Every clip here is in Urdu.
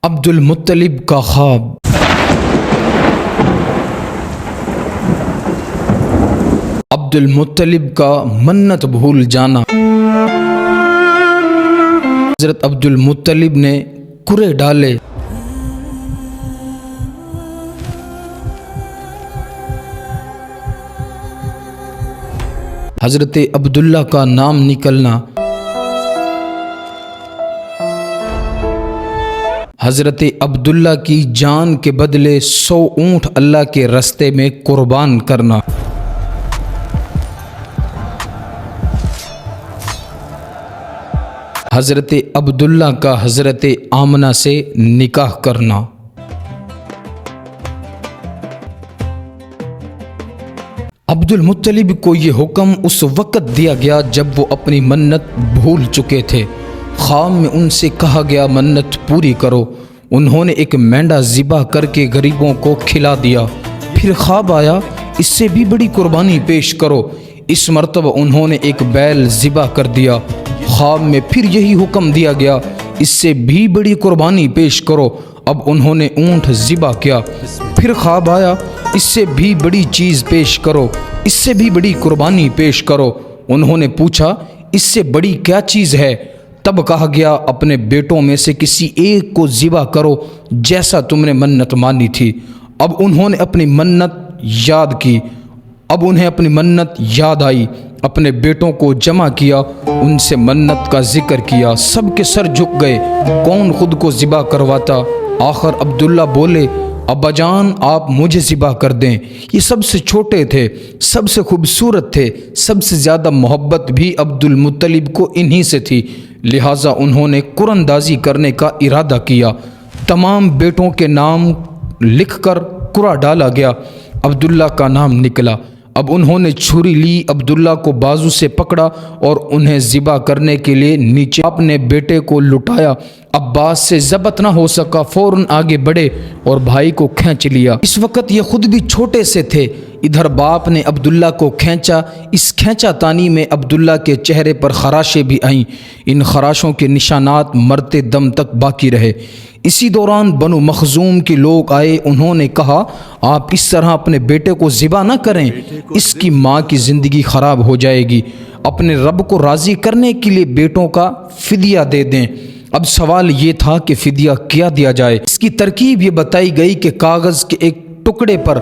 عبد المطلب کا خواب۔ عبد المطلب کا منت بھول جانا۔ حضرت عبد المطلب نے کرے ڈالے۔ حضرت عبداللہ کا نام نکلنا۔ حضرت عبداللہ کی جان کے بدلے 100 اونٹ اللہ کے راستے میں قربان کرنا۔ حضرت عبداللہ کا حضرت آمنہ سے نکاح کرنا۔ عبد المطلب کو یہ حکم اس وقت دیا گیا جب وہ اپنی منت بھول چکے تھے۔ خواب میں ان سے کہا گیا منت پوری کرو۔ انہوں نے ایک مینڈا ذبح کر کے غریبوں کو کھلا دیا۔ پھر خواب آیا اس سے بھی بڑی قربانی پیش کرو۔ اس مرتبہ انہوں نے ایک بیل ذبح کر دیا۔ خواب میں پھر یہی حکم دیا گیا اس سے بھی بڑی قربانی پیش کرو۔ اب انہوں نے اونٹ ذبح کیا۔ پھر خواب آیا اس سے بھی بڑی چیز پیش کرو، اس سے بھی بڑی قربانی پیش کرو۔ انہوں نے پوچھا اس سے بڑی کیا چیز ہے؟ تب کہا گیا اپنے بیٹوں میں سے کسی ایک کو ذبح کرو جیسا تم نے منت مانی تھی۔ اب انہوں نے اپنی منت یاد کی۔ اب انہیں اپنی منت یاد آئی۔ اپنے بیٹوں کو جمع کیا، ان سے منت کا ذکر کیا۔ سب کے سر جھک گئے، کون خود کو ذبح کرواتا؟ آخر عبداللہ بولے ابا جان آپ مجھے ذبح کر دیں۔ یہ سب سے چھوٹے تھے، سب سے خوبصورت تھے، سب سے زیادہ محبت بھی عبد المطلب کو انہی سے تھی، لہٰذا انہوں نے قراندازی کرنے کا ارادہ کیا۔ تمام بیٹوں کے نام لکھ کر قرعہ ڈالا گیا۔ عبداللہ کا نام نکلا۔ اب انہوں نے چھری لی، عبداللہ کو بازو سے پکڑا اور انہیں ذبح کرنے کے لیے نیچے اپنے بیٹے کو لٹایا۔ عباس سے ضبط نہ ہو سکا، فوراً آگے بڑھے اور بھائی کو کھینچ لیا۔ اس وقت یہ خود بھی چھوٹے سے تھے۔ ادھر باپ نے عبداللہ کو کھینچا۔ اس کھینچا تانی میں عبداللہ کے چہرے پر خراشیں بھی آئیں۔ ان خراشوں کے نشانات مرتے دم تک باقی رہے۔ اسی دوران بنو مخزوم کے لوگ آئے۔ انہوں نے کہا آپ اس طرح اپنے بیٹے کو ذبح نہ کریں، اس کی ماں کی زندگی خراب ہو جائے گی۔ اپنے رب کو راضی کرنے کے لیے بیٹوں کا فدیہ دے دیں۔ اب سوال یہ تھا کہ فدیہ کیا دیا جائے۔ اس کی ترکیب یہ بتائی گئی کہ کاغذ کے ایک ٹکڑے پر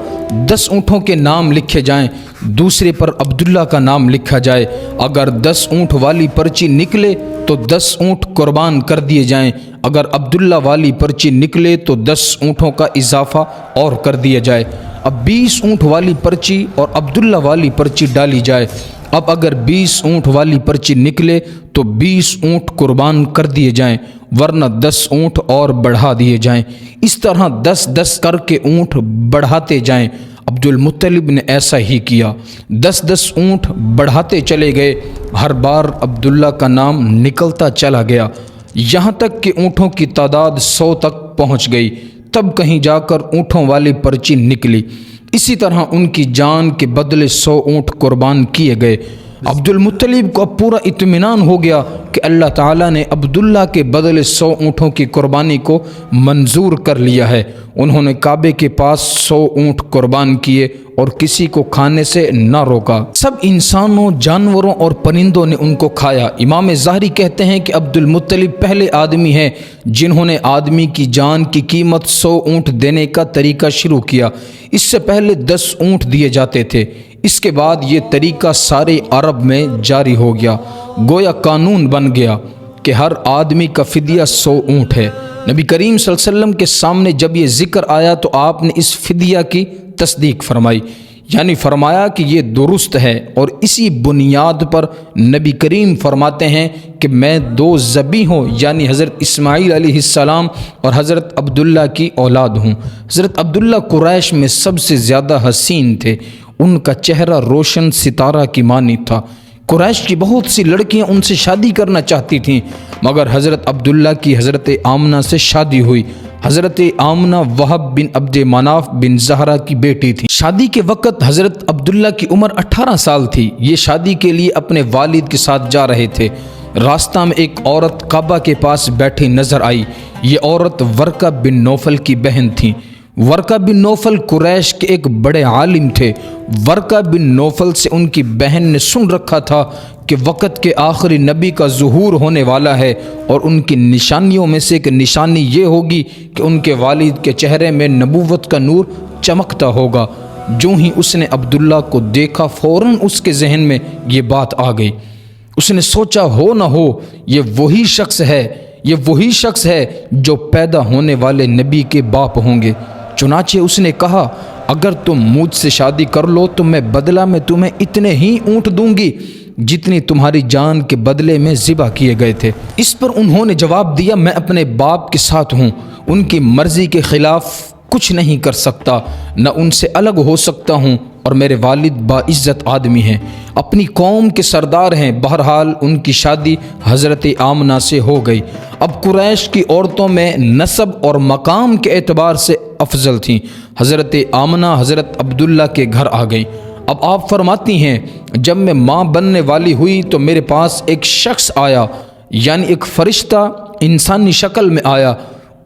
10 اونٹوں کے نام لکھے جائیں، دوسرے پر عبداللہ کا نام لکھا جائے۔ اگر 10 اونٹ والی پرچی نکلے تو 10 اونٹ قربان کر دیے جائیں، اگر عبداللہ والی پرچی نکلے تو 10 اونٹوں کا اضافہ اور کر دیا جائے۔ اب 20 اونٹ والی پرچی اور عبداللہ والی پرچی ڈالی جائے۔ اب اگر 20 اونٹ والی پرچی نکلے تو 20 اونٹ قربان کر دیے جائیں، ورنہ 10 اونٹ اور بڑھا دیے جائیں۔ اس طرح 10 کر کے اونٹ بڑھاتے جائیں۔ عبد المطلب نے ایسا ہی کیا، 10 اونٹ بڑھاتے چلے گئے۔ ہر بار عبداللہ کا نام نکلتا چلا گیا، یہاں تک کہ اونٹوں کی تعداد 100 تک پہنچ گئی۔ تب کہیں جا کر اونٹوں والی پرچی نکلی۔ اسی طرح ان کی جان کے بدلے 100 اونٹ قربان کیے گئے۔ عبد المطلب کو اب پورا اطمینان ہو گیا کہ اللہ تعالیٰ نے عبداللہ کے بدلے 100 اونٹوں کی قربانی کو منظور کر لیا ہے۔ انہوں نے کعبے کے پاس 100 اونٹ قربان کیے اور کسی کو کھانے سے نہ روکا۔ سب انسانوں، جانوروں اور پرندوں نے ان کو کھایا۔ امام ظاہری کہتے ہیں کہ عبد المطلب پہلے آدمی ہیں جنہوں نے آدمی کی جان کی قیمت 100 اونٹ دینے کا طریقہ شروع کیا۔ اس سے پہلے 10 اونٹ دیے جاتے تھے۔ اس کے بعد یہ طریقہ سارے عرب میں جاری ہو گیا، گویا قانون بن گیا کہ ہر آدمی کا فدیہ 100 اونٹ ہے۔ نبی کریم صلی اللہ علیہ وسلم کے سامنے جب یہ ذکر آیا تو آپ نے اس فدیہ کی تصدیق فرمائی، یعنی فرمایا کہ یہ درست ہے، اور اسی بنیاد پر نبی کریم فرماتے ہیں کہ میں 2 ذبیح ہوں، یعنی حضرت اسماعیل علیہ السلام اور حضرت عبداللہ کی اولاد ہوں۔ حضرت عبداللہ قریش میں سب سے زیادہ حسین تھے، ان کا چہرہ روشن ستارہ کی مانند تھا۔ قریش کی بہت سی لڑکیاں ان سے شادی کرنا چاہتی تھیں، مگر حضرت عبداللہ کی حضرت آمنہ سے شادی ہوئی۔ حضرت آمنہ وہب بن عبد مناف بن زہرہ کی بیٹی تھی۔ شادی کے وقت حضرت عبداللہ کی عمر 18 سال تھی۔ یہ شادی کے لیے اپنے والد کے ساتھ جا رہے تھے۔ راستہ میں ایک عورت کعبہ کے پاس بیٹھی نظر آئی۔ یہ عورت ورقہ بن نوفل کی بہن تھی۔ ورقہ بن نوفل قریش کے ایک بڑے عالم تھے۔ ورقہ بن نوفل سے ان کی بہن نے سن رکھا تھا کہ وقت کے آخری نبی کا ظہور ہونے والا ہے، اور ان کی نشانیوں میں سے ایک نشانی یہ ہوگی کہ ان کے والد کے چہرے میں نبوت کا نور چمکتا ہوگا۔ جو ہی اس نے عبداللہ کو دیکھا، فوراً اس کے ذہن میں یہ بات آ گئی۔ اس نے سوچا ہو نہ ہو یہ وہی شخص ہے جو پیدا ہونے والے نبی کے باپ ہوں گے۔ چنانچہ اس نے کہا، اگر تم مجھ سے شادی کر لو تو میں بدلہ میں تمہیں اتنے ہی اونٹ دوں گی جتنی تمہاری جان کے بدلے میں ذبح کیے گئے تھے۔ اس پر انہوں نے جواب دیا، میں اپنے باپ کے ساتھ ہوں، ان کی مرضی کے خلاف کچھ نہیں کر سکتا، نہ ان سے الگ ہو سکتا ہوں، اور میرے والد باعزت آدمی ہیں، اپنی قوم کے سردار ہیں۔ بہرحال ان کی شادی حضرت آمنہ سے ہو گئی۔ اب قریش کی عورتوں میں نسب اور مقام کے اعتبار سے افضل تھیں۔ حضرت آمنہ حضرت عبداللہ کے گھر آ گئیں۔ اب آپ فرماتی ہیں، جب میں ماں بننے والی ہوئی تو میرے پاس ایک شخص آیا، یعنی ایک فرشتہ انسانی شکل میں آیا۔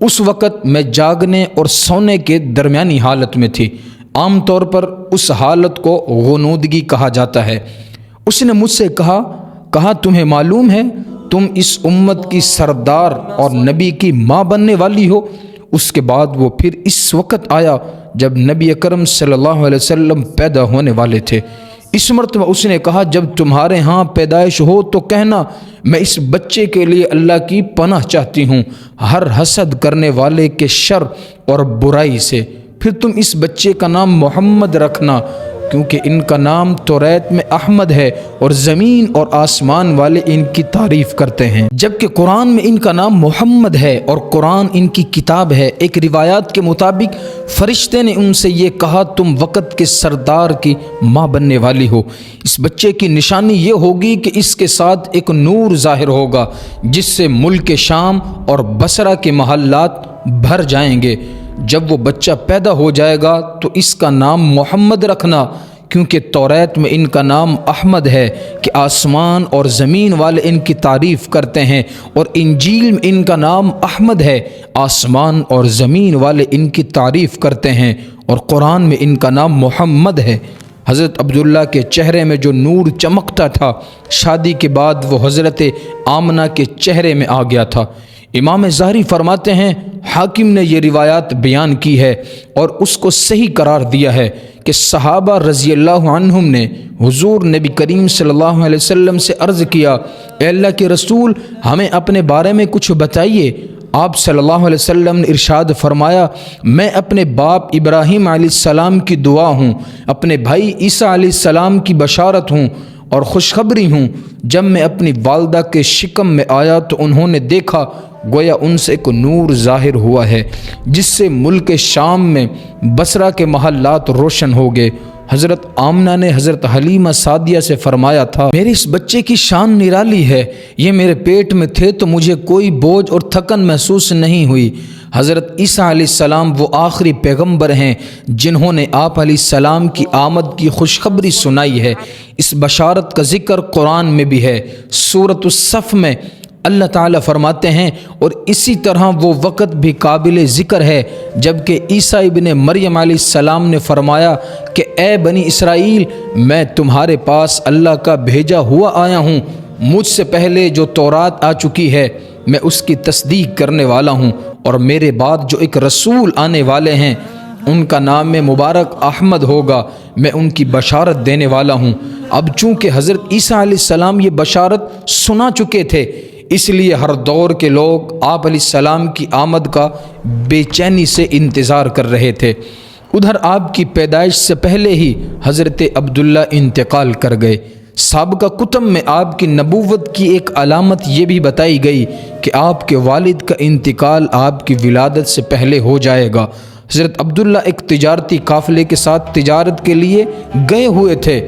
اس وقت میں جاگنے اور سونے کے درمیانی حالت میں تھی۔ عام طور پر اس حالت کو غنودگی کہا جاتا ہے۔ اس نے مجھ سے کہا تمہیں معلوم ہے تم اس امت کی سردار اور نبی کی ماں بننے والی ہو۔ اس کے بعد وہ پھر اس وقت آیا جب نبی اکرم صلی اللہ علیہ وسلم پیدا ہونے والے تھے۔ اس مرتبہ اس نے کہا، جب تمہارے ہاں پیدائش ہو تو کہنا میں اس بچے کے لیے اللہ کی پناہ چاہتی ہوں، ہر حسد کرنے والے کے شر اور برائی سے۔ پھر تم اس بچے کا نام محمد رکھنا، کیونکہ ان کا نام توریت میں احمد ہے، اور زمین اور آسمان والے ان کی تعریف کرتے ہیں، جبکہ قرآن میں ان کا نام محمد ہے اور قرآن ان کی کتاب ہے۔ ایک روایات کے مطابق فرشتے نے ان سے یہ کہا، تم وقت کے سردار کی ماں بننے والی ہو۔ اس بچے کی نشانی یہ ہوگی کہ اس کے ساتھ ایک نور ظاہر ہوگا جس سے ملک شام اور بصرہ کے محلات بھر جائیں گے۔ جب وہ بچہ پیدا ہو جائے گا تو اس کا نام محمد رکھنا، کیونکہ توریت میں ان کا نام احمد ہے کہ آسمان اور زمین والے ان کی تعریف کرتے ہیں، اور انجیل میں ان کا نام احمد ہے، آسمان اور زمین والے ان کی تعریف کرتے ہیں، اور قرآن میں ان کا نام محمد ہے۔ حضرت عبداللہ کے چہرے میں جو نور چمکتا تھا، شادی کے بعد وہ حضرت آمنہ کے چہرے میں آ گیا تھا۔ امام ظاہری فرماتے ہیں، حاکم نے یہ روایات بیان کی ہے اور اس کو صحیح قرار دیا ہے کہ صحابہ رضی اللہ عنہم نے حضور نبی کریم صلی اللہ علیہ وسلم سے عرض کیا، اے اللہ کے رسول، ہمیں اپنے بارے میں کچھ بتائیے۔ آپ صلی اللہ علیہ وسلم نے ارشاد فرمایا، میں اپنے باپ ابراہیم علیہ السلام کی دعا ہوں، اپنے بھائی عیسیٰ علیہ السلام کی بشارت ہوں اور خوشخبری ہوں۔ جب میں اپنی والدہ کے شکم میں آیا تو انہوں نے دیکھا گویا ان سے ایک نور ظاہر ہوا ہے جس سے ملک شام میں بصرہ کے محلات روشن ہو گئے۔ حضرت آمنہ نے حضرت حلیمہ سعدیہ سے فرمایا تھا، میرے اس بچے کی شان نرالی ہے، یہ میرے پیٹ میں تھے تو مجھے کوئی بوجھ اور تھکن محسوس نہیں ہوئی۔ حضرت عیسیٰ علیہ السلام وہ آخری پیغمبر ہیں جنہوں نے آپ علیہ السلام کی آمد کی خوشخبری سنائی ہے۔ اس بشارت کا ذکر قرآن میں بھی ہے۔ سورۃ الصف میں اللہ تعالیٰ فرماتے ہیں، اور اسی طرح وہ وقت بھی قابل ذکر ہے جبکہ عیسیٰ ابن مریم علیہ السلام نے فرمایا کہ اے بنی اسرائیل، میں تمہارے پاس اللہ کا بھیجا ہوا آیا ہوں، مجھ سے پہلے جو تورات آ چکی ہے میں اس کی تصدیق کرنے والا ہوں، اور میرے بعد جو ایک رسول آنے والے ہیں ان کا نام مبارک احمد ہوگا، میں ان کی بشارت دینے والا ہوں۔ اب چونکہ حضرت عیسیٰ علیہ السلام یہ بشارت سنا چکے تھے، اس لیے ہر دور کے لوگ آپ علیہ السلام کی آمد کا بے چینی سے انتظار کر رہے تھے۔ ادھر آپ کی پیدائش سے پہلے ہی حضرت عبداللہ انتقال کر گئے۔ سابقہ کتب میں آپ کی نبوت کی ایک علامت یہ بھی بتائی گئی کہ آپ کے والد کا انتقال آپ کی ولادت سے پہلے ہو جائے گا۔ حضرت عبداللہ ایک تجارتی قافلے کے ساتھ تجارت کے لیے گئے ہوئے تھے،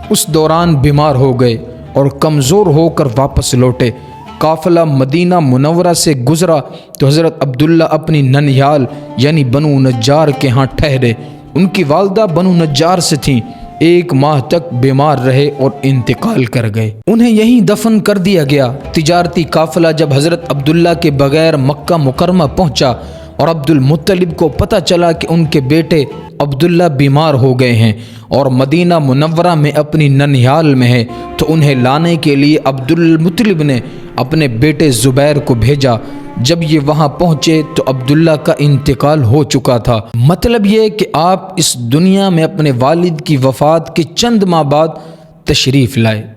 اس دوران بیمار ہو گئے اور کمزور ہو کر واپس لوٹے۔ قافلہ مدینہ منورہ سے گزرا تو حضرت عبداللہ اپنی ننیال یعنی بنو نجار کے ہاں ٹھہرے۔ ان کی والدہ بنو نجار سے تھیں۔ 1 ماہ تک بیمار رہے اور انتقال کر گئے۔ انہیں یہیں دفن کر دیا گیا۔ تجارتی قافلہ جب حضرت عبداللہ کے بغیر مکہ مکرمہ پہنچا اور عبد المطلب کو پتہ چلا کہ ان کے بیٹے عبداللہ بیمار ہو گئے ہیں اور مدینہ منورہ میں اپنی ننیال میں ہے، تو انہیں لانے کے لیے عبد المطلب نے اپنے بیٹے زبیر کو بھیجا۔ جب یہ وہاں پہنچے تو عبداللہ کا انتقال ہو چکا تھا۔ مطلب یہ کہ آپ اس دنیا میں اپنے والد کی وفات کے چند ماہ بعد تشریف لائے۔